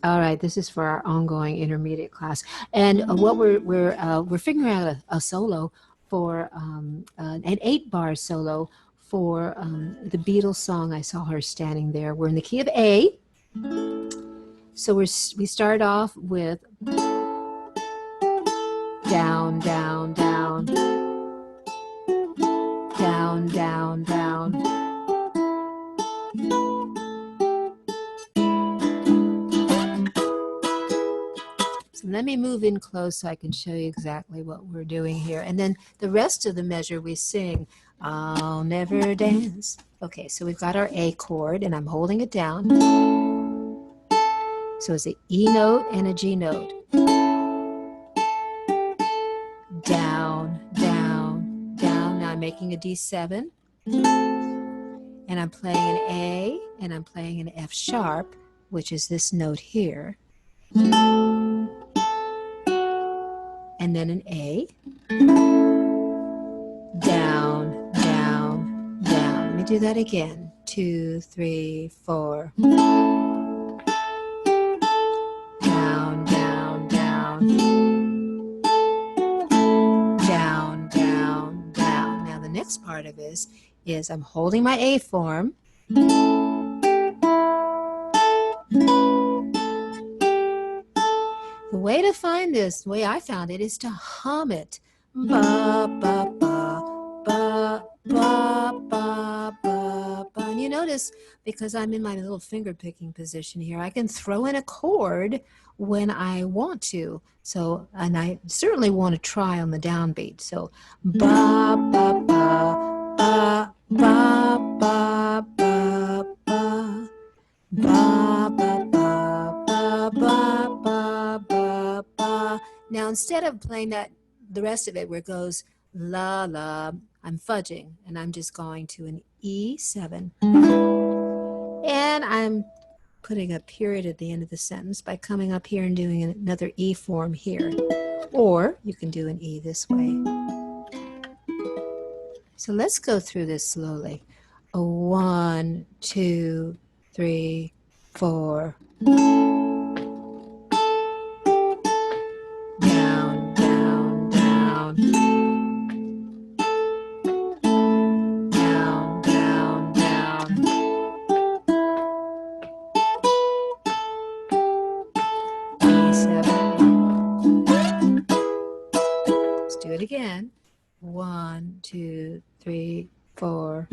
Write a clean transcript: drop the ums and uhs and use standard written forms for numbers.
All right, this is for our ongoing intermediate class, and what we're figuring out a solo for an 8-bar solo for the Beatles song. I saw her standing there. We're in the key of A, so we start off with down, down, down, down, down, down. So let me move in close so I can show you exactly what we're doing here. And then the rest of the measure we sing, I'll never dance. Okay, so we've got our A chord and I'm holding it down. So it's an E note and a G note. Down, down, down. Now I'm making a D7. And I'm playing an A and I'm playing an F sharp, which is this note here. And then an A, down, down, down. Let me do that again. 2, 3, 4. Down, down, down. Down, down, down. Now the next part of this is I'm holding my A form. The way to find this, the way I found it, is to hum it. Ba, ba, ba, ba, ba, ba, ba, ba. And you notice, because I'm in my little finger picking position here, I can throw in a chord when I want to. So, and I certainly want to try on the downbeat. So, ba, ba, ba, ba, ba, ba, ba, ba, ba, ba, ba, ba, ba, ba, ba. Now, instead of playing that, the rest of it where it goes la, la, I'm fudging, and I'm just going to an E7. And I'm putting a period at the end of the sentence by coming up here and doing another E form here. Or you can do an E this way. So let's go through this slowly. 1, 2, 3, 4. Down, down, down. Down, down, down. E7. Let's do it again. 1, 2, 3, 4.